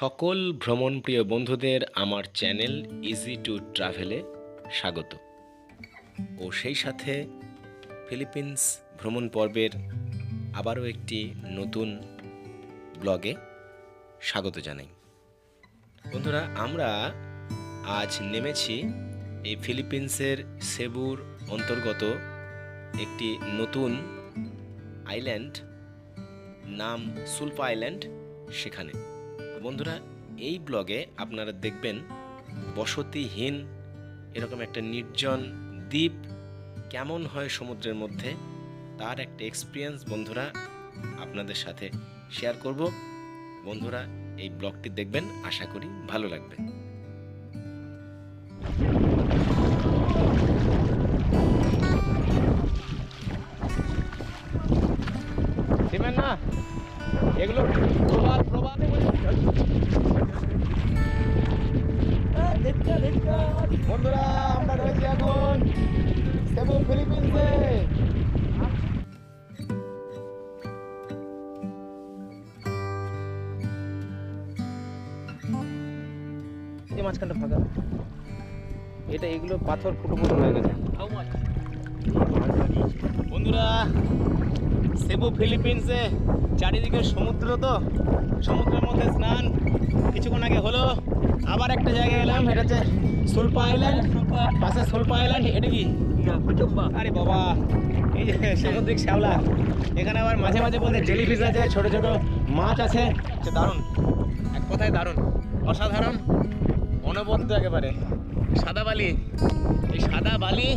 সকল ভ্রমণপ্রিয় বন্ধুদের আমার চ্যানেল ইজি টু ট্রাভেলে স্বাগত ও সেই সাথে ফিলিপিন্স ভ্রমণ পর্বের আবারও একটি নতুন ব্লগে স্বাগত জানাই। বন্ধুরা, আমরা আজ নেমেছি এই ফিলিপিন্সের সেবুর অন্তর্গত একটি নতুন আইল্যান্ড, নাম সুলপা আইল্যান্ড। সেখানে বন্ধুরা, এই ব্লগে আপনারা দেখবেন বসতিহীন এরকম একটা নির্জন দ্বীপ কেমন হয় সমুদ্রের মধ্যে, তার একটা এক্সপিরিয়েন্স বন্ধুরা আপনাদের সাথে শেয়ার করব। বন্ধুরা, এই ব্লগটি দেখবেন, আশা করি ভালো লাগবে। না এগুলো বন্ধুরা, আমরা রয়েছি এখন সেবু ফিলিপিন্সে। এই মাঝখানটা ফাঁকা, এটা এগুলো পাথর ফুটো ফুটো হয়ে গেছে। বন্ধুরা, সেবু ফিলিপিন্সে চারিদিকে সমুদ্র, তো সমুদ্রের মধ্যে স্নান কিছুক্ষণ আগে হলো। আবার একটা জায়গায় এলাম, এটা হচ্ছে সুলপা আইল্যান্ড। পাশে সুলপা আইল্যান্ড, এটা কি? আরে বাবা, এই যে সামুদ্রিক শ্যাওলা। এখানে আবার মাঝে মাঝে বলতে জেলিফিশ আছে, ছোট ছোট মাছ আছে। দারুণ, এক কথায় দারুণ, অসাধারণ, অনবদ্য একেবারে। সাদা বালি, এই সাদা বালি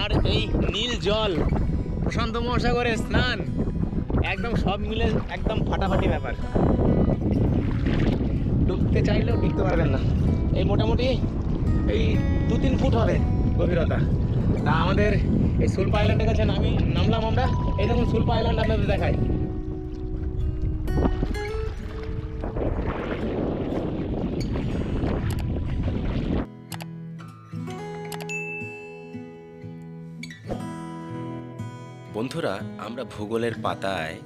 আর এই নীল জল, প্রশান্ত মহাসাগরে স্নান, একদম সব মিলে একদম ফাটাফাটি ব্যাপার। ডুবতে চাইলেও ডুবতে পারবেন না। এই মোটামুটি এই 2-3 ফুট হবে গভীরতা। তা আমাদের এই সুলপা আইল্যান্ডের কাছে নামলাম আমরা। এই দেখুন সুলপা আইল্যান্ড আপনাদের দেখাই। বন্ধুরা, আমরা ভূগোলের পাতায়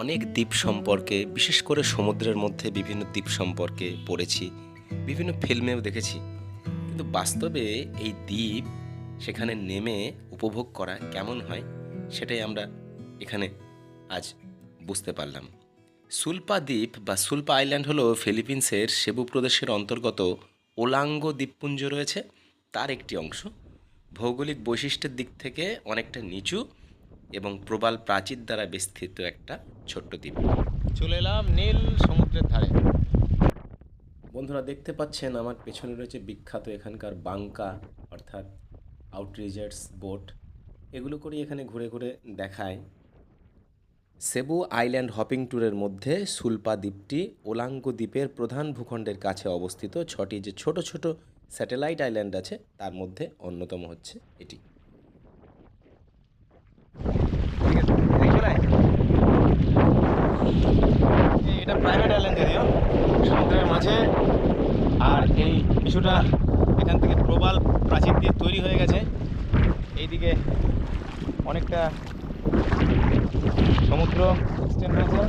অনেক দ্বীপ সম্পর্কে, বিশেষ করে সমুদ্রের মধ্যে বিভিন্ন দ্বীপ সম্পর্কে পড়েছি, বিভিন্ন ফিল্মেও দেখেছি, কিন্তু বাস্তবে এই দ্বীপ সেখানে নেমে উপভোগ করা কেমন হয় সেটাই আমরা এখানে আজ বুঝতে পারলাম। সুলপা দ্বীপ বা সুলপা আইল্যান্ড হলো ফিলিপিন্সের সেবু প্রদেশের অন্তর্গত ওলাঙ্গ দ্বীপপুঞ্জ রয়েছে তার একটি অংশ। ভৌগোলিক বৈশিষ্ট্যের দিক থেকে অনেকটা নিচু এবং প্রবাল প্রাচীর দ্বারা বিস্তৃত একটা ছোট্ট দ্বীপ। চলে এলাম নীল সমুদ্রের ধারে। বন্ধুরা, দেখতে পাচ্ছেন আমার পেছনে রয়েছে বিখ্যাত এখানকার বাঙ্কা, অর্থাৎ আউটরিজার্স বোট। এগুলো করেই এখানে ঘুরে ঘুরে দেখায়। সেবু আইল্যান্ড হপিং ট্যুরের মধ্যে সুলপা দ্বীপটি ওলাঙ্গ দ্বীপের প্রধান ভূখণ্ডের কাছে অবস্থিত 6টি যে ছোট ছোট স্যাটেলাইট আইল্যান্ড আছে তার মধ্যে অন্যতম হচ্ছে এটি। এটা প্রাইভেট আইল্যান্ড যদিও, সমুদ্রের মাঝে। আর এই কিছুটা এখান থেকে প্রবাল প্রাচীর দিয়ে তৈরি হয়ে গেছে। এইদিকে অনেকটা সমুদ্র এক্সটেন্ড হয়েছে।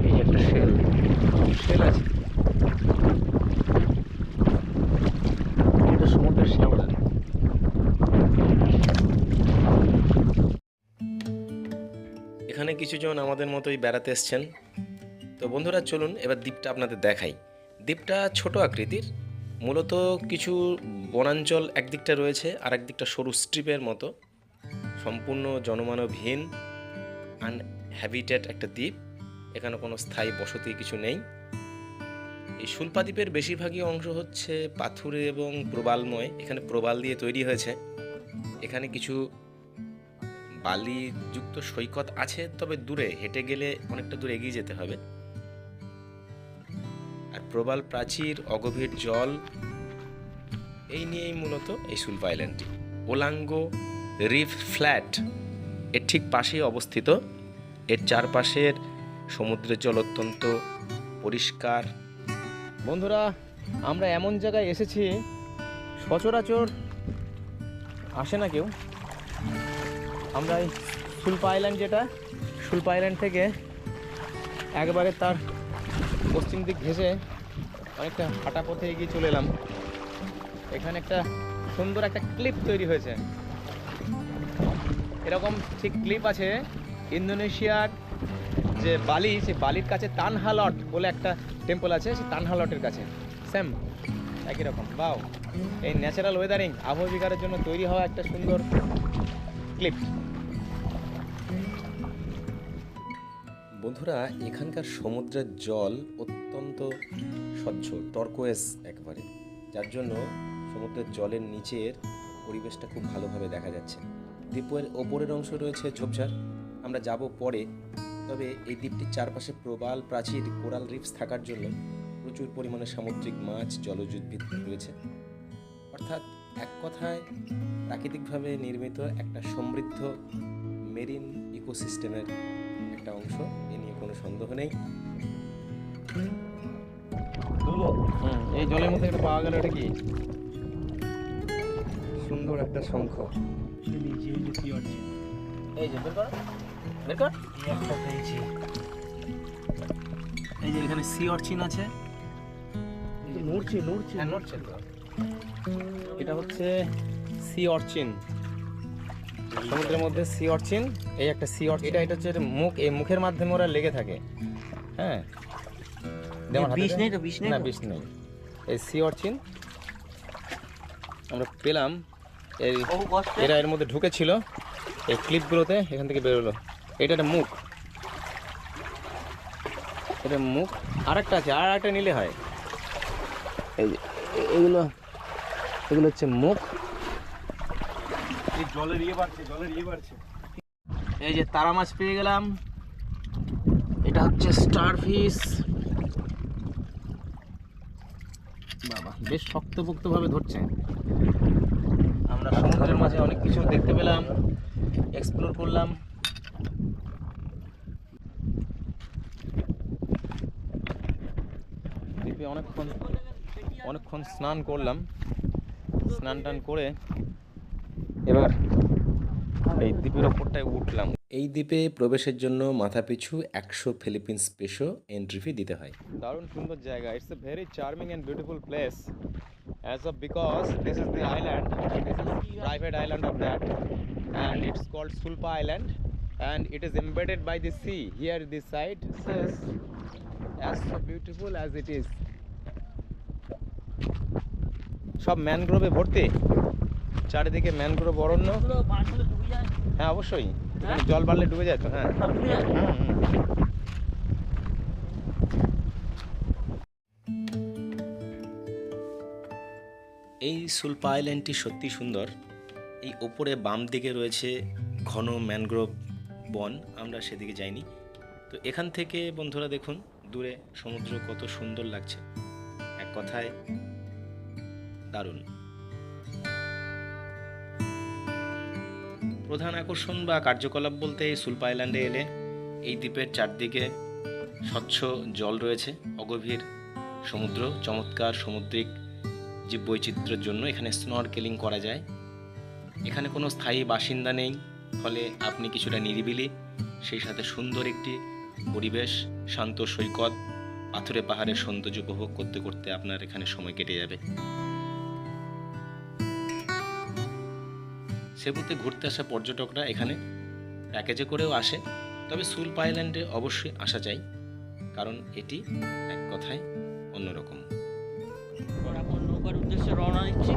এই একটা শেল আছে, এটা সমুদ্রের শ্যাওলা। এখানে কিছুজন আমাদের মতোই বেড়াতে এসছেন। তো বন্ধুরা, চলুন এবার দ্বীপটা আপনাদের দেখাই। দ্বীপটা ছোট আকৃতির, মূলত কিছু বনাঞ্চল একদিকটা রয়েছে আর একদিকটা সরু স্ট্রিপের মতো, সম্পূর্ণ জনমানবহীন আনহ্যাবিটেড একটা দ্বীপ। এখানে কোনো স্থায়ী বসতি কিছু নেই। এই সুলপা দ্বীপের বেশিরভাগই অংশ হচ্ছে পাথুরে এবং প্রবালময়। এখানে প্রবাল দিয়ে তৈরি হয়েছে। এখানে কিছু বালিযুক্ত সৈকত আছে, তবে দূরে হেঁটে গেলে অনেকটা দূর এগিয়ে যেতে হবে। আর প্রবাল প্রাচীর, অগভীর জল, এই নিয়েই মূলত এই সুলপা আইল্যান্ডটি। ওলাঙ্গ রিফ ফ্ল্যাট এর ঠিক পাশেই অবস্থিত। এর চারপাশের সমুদ্রের জল অত্যন্ত পরিষ্কার। বন্ধুরা, আমরা এমন জায়গায় এসেছি সচরাচর আসে না কেউ। আমরা এই সুলপা আইল্যান্ড, যেটা সুলপা আইল্যান্ড থেকে একবারে তার পশ্চিম দিক ঘেঁষে অনেকটা হাঁটা পথে এগিয়ে চলে এলাম। এখানে একটা সুন্দর একটা ক্লিপ তৈরি হয়েছে। এরকম ঠিক ক্লিপ আছে ইন্দোনেশিয়ার যে বালি, সেই বালির কাছে তানহালট বলে একটা টেম্পল আছে, সেই তানহালটের কাছে সেম একই রকম। বাও, এই ন্যাচারাল ওয়েদারিং আবহাওয়া বিকারের জন্য তৈরি হওয়া একটা সুন্দর ক্লিপ। বন্ধুরা, এখানকার সমুদ্রের জল অত্যন্ত স্বচ্ছ, টর্কোয়েজ একবারে, যার জন্য সমুদ্রের জলের নিচের পরিবেশটা খুব ভালোভাবে দেখা যাচ্ছে। দ্বীপের ওপরের অংশ রয়েছে ঝোপঝাড়, আমরা যাব পরে। তবে এই দ্বীপটির চারপাশে প্রবাল প্রাচীর, কোরাল রিফস থাকার জন্য প্রচুর পরিমাণে সামুদ্রিক মাছ, জলজ উদ্ভিদ রয়েছে। অর্থাৎ এক কথায় প্রাকৃতিকভাবে নির্মিত একটা সমৃদ্ধ মেরিন ইকোসিস্টেমের একটা অংশ, এ নিয়ে কোনো সন্দেহ নেই। এই জলের মধ্যে একটা পাওয়া গেল, এটা কি সুন্দর একটা শঙ্খ। এই যে বের কর, বের কর। একটা পেয়েছি। এই যে এখানে সি অর্চিন আছে, নড়ছে নড়ছে, হ্যাঁ নড়ছে তো। এটা হচ্ছে সি অর্চিন, সমুদ্রের মধ্যে সি অর্চিন। এই একটা সি অর্চিন, এটা হচ্ছে মুখ, এই মুখের মাধ্যমে ওরা লেগে থাকে। হ্যাঁ, বিষ নেই তো? বিষ নেই না, বিষ নেই। এই সি অর্চিন আমরা পেলাম, এই এরা এর মধ্যে ঢুকেছিল এই ক্লিপগুলোতে, এখান থেকে বেরোলো। এটা একটা মুখ, এটা মুখ। আর একটা আছে, আর একটা নিলে হয়। এই যে এগুলো, এগুলো হচ্ছে মুখ। এই জলের ইয়ে বাড়ছে, জলের ইয়ে বাড়ছে। এই যে তারা মাছ পেয়ে গেলাম, এটা হচ্ছে স্টার ফিশ। বাবা, বেশ শক্তপোক্তভাবে ধরছে। আমরা সমুদ্রের মাঝে অনেক কিছু দেখতে পেলাম, এক্সপ্লোর করলাম। দ্বীপে অনেকক্ষণ স্নান করলাম। স্নান টান করে এবার এই দ্বীপের ওপরটায় উঠলাম। এই দ্বীপে প্রবেশের জন্য মাথাপিছু 100 ফিলিপিন্স পেসো এন্ট্রি ফি দিতে হয়। দারুণ সুন্দর জায়গা। It's a very charming and beautiful place as of because this is the island, this is private island of that, and it's called Sulpa Island, and it is embedded by the sea. Here this side says as so beautiful as it is. সব ম্যানগ্রোভে ভর্তি, চারিদিকে mangrove অরণ্য। হ্যাঁ অবশ্যই, জল বাড়লে ডুবে যায় তো। হ্যাঁ, এই সুলপা আইল্যান্ডটি সত্যি সুন্দর। এই ওপরে বাম দিকে রয়েছে ঘন ম্যানগ্রোভ বন, আমরা সেদিকে যাইনি। তো এখান থেকে বন্ধুরা দেখুন দূরে সমুদ্র কত সুন্দর লাগছে, এক কথায় দারুণ। প্রধান আকর্ষণ বা কার্যকলাপ বলতে এই সুলপা আইল্যান্ডে এলে এই দ্বীপের চারদিকে স্বচ্ছ জল রয়েছে, অগভীর সমুদ্র, চমৎকার সামুদ্রিক জীববৈচিত্র্যের জন্য এখানে স্নরকেলিং করা যায়। এখানে কোনো স্থায়ী বাসিন্দা নেই, ফলে আপনি কিছুটা নিরিবিলি, সেই সাথে সুন্দর একটি পরিবেশ, শান্ত সৈকত, পাথুরে পাহাড়ের সৌন্দর্য উপভোগ করতে করতে আপনার এখানে সময় কেটে যাবে। সেবুতে ঘুরতে আসা পর্যটকরা এখানে প্যাকেজে করেও আসে, তবে সুলপা আইল্যান্ডে অবশ্যই আসা চাই, কারণ এটি এক কথায় অন্যরকম। নৌকার উদ্দেশ্যে রওনা দিচ্ছি,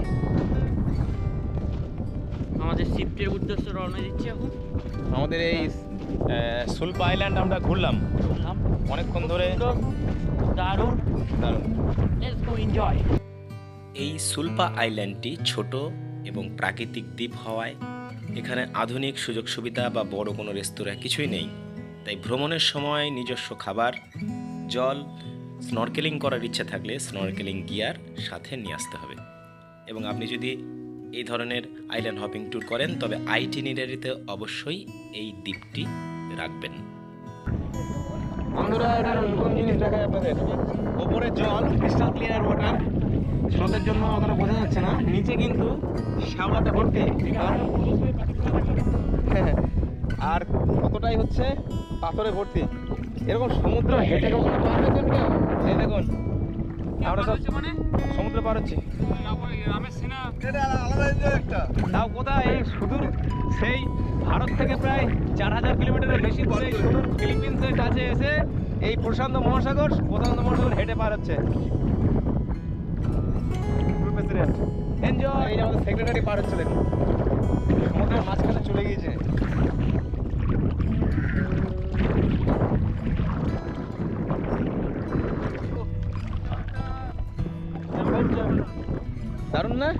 আমাদের শিফটের উদ্দেশ্যে রওনা দিচ্ছি এখন। আমাদের এই সুলপা আইল্যান্ড আমরা ঘুরলাম অনেকক্ষণ ধরে, দারুণ দারুণ। Let's go enjoy. এই সুলপা আইল্যান্ডটি ছোট এবং প্রাকৃতিক দ্বীপ হওয়ায় এখানে আধুনিক সুযোগ সুবিধা বা বড় কোনো রেস্তোরাঁ কিছুই নেই। তাই ভ্রমণের সময় নিজস্ব খাবার, জল, স্নরকেলিং করার ইচ্ছা থাকলে স্নরকেলিং গিয়ার সাথে নিয়ে আসতে হবে। এবং আপনি যদি এই ধরনের আইল্যান্ড হপিং ট্যুর করেন তবে আইটিনারিতে অবশ্যই এই দ্বীপটি রাখবেন। বন্ধুরা, এটা নতুন জিনিস দেখায় আপনাদের। ওপরে জল ক্রিস্টাল ক্লিয়ার ওয়াটার, স্রোতের জন্য অতটা বোঝা যাচ্ছে না, নিচে কিন্তু শ্যাওলাতে ভর্তি। আর কতটাই হচ্ছে পাথরে ভর্তি। এরকম সমুদ্র হেঁটে কখনো পার হয়েছেন কেউ? এই দেখুন আমরা সব সমুদ্র পার হচ্ছি। তাও কোথায়? এই সুদূর সেই ভারত থেকে প্রায় 4000 কিলোমিটারের বেশি দূরে সুদূর ফিলিপিন্সের কাছে এসে এই প্রশান্ত মহাসাগর হেঁটে পার হচ্ছে। এনজয়। এই যে আমাদের সেক্রেটারি পার হচ্ছে দেখুন, সমুদ্রের মাঝখানে চলে গিয়েছে। দারুণ না?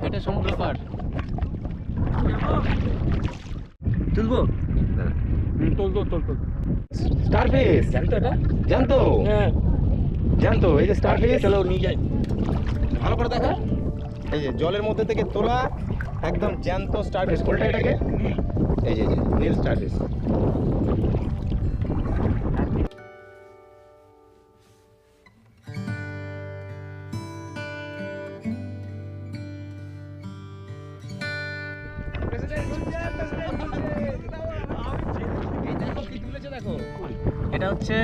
এটা সমুদ্র পার। তুলবো? স্টারফিশ জানতো? এটা জানতো? হ্যাঁ জানতো। এই যে স্টারফিশ, চলো নিয়ে যাই, ভালো করে দেখা। এই যে জলের মধ্যে থেকে তোলা একদম জ্যান্ত স্টারফিশ। কোনটা এটাকে? এই যে নীল স্টারফিশ। এই দেখো কি তুলেছে, দেখো। এটা হচ্ছে,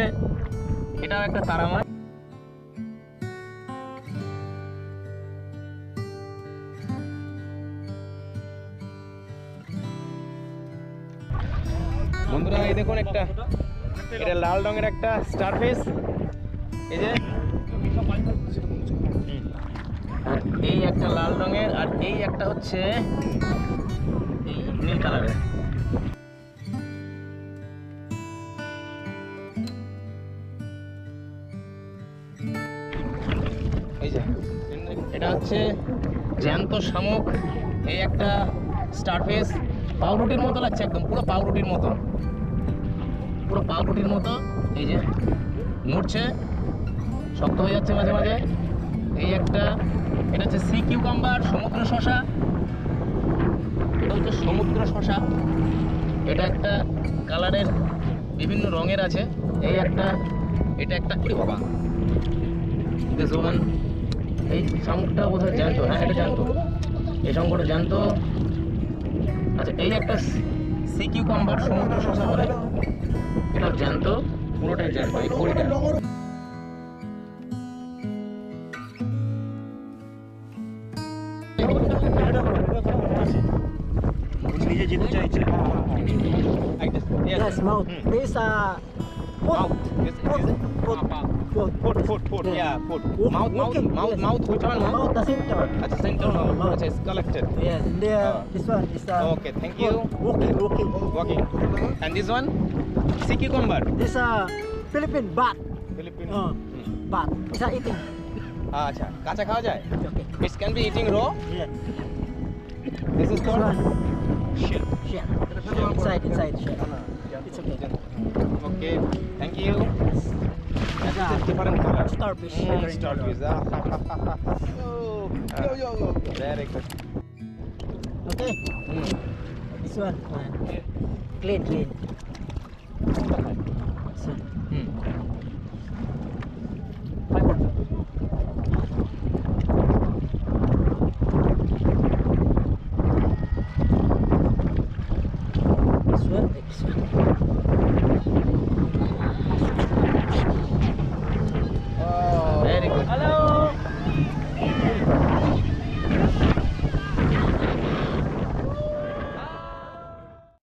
এটাও একটা তারা মাছ। বন্ধুরা এই দেখুন একটা, এটা লাল রঙের একটা স্টারফিশ। এই যে আর এই একটা লাল রঙের, আর এই একটা হচ্ছে এই নীল কালারের। এই যে এটা হচ্ছে জ্যান্ত শামুক। এই একটা স্টারফিশ, পাউরুটির মতো লাগছে, একদম পুরো পাউরুটির মতো, পুরো পাউরুটির মতো। এই যে নড়ছে, শক্ত হয়ে যাচ্ছে মাঝে মাঝে। এই একটা, এটা হচ্ছে সি কিউকাম্বার, সমুদ্র শসা। এটা হচ্ছে সমুদ্র শসা। এটা একটা কালারের বিভিন্ন রঙের আছে। এই একটা, এটা একটা, ওরে বাবা, দিস ওয়ান। এই শামুকটা বোধহয় জ্যান্ত। হ্যাঁ এটা জ্যান্ত, এই শামুকটা জ্যান্ত। আচ্ছা এই একটা সি কিউকাম্বার, সমুদ্র শসা বলে, এটা জ্যান্ত, পুরোটাই জ্যান্ত। এই কড়িটা নিজে যেতে চাইছে। Yes, mouth. This Mouth. Yes, foot. Yeah, foot. Mouth. Which one? mouth the center. At the center, mouth. It's collected. Yes, there. This one is Okay, thank you. walking. Walking. And this one? Sea cucumber. This Philippine bat. Philippine. Bat. It's eating. আচ্ছা, কাঁচা খাওয়া যায়? Okay. It can be eating raw. Yeah. This is This called one. shell. Shell. Inside shell. It's okay. Okay, thank you. That's It's a different color. starfish. Starfish. Very good. Okay. This one. Clean. This one.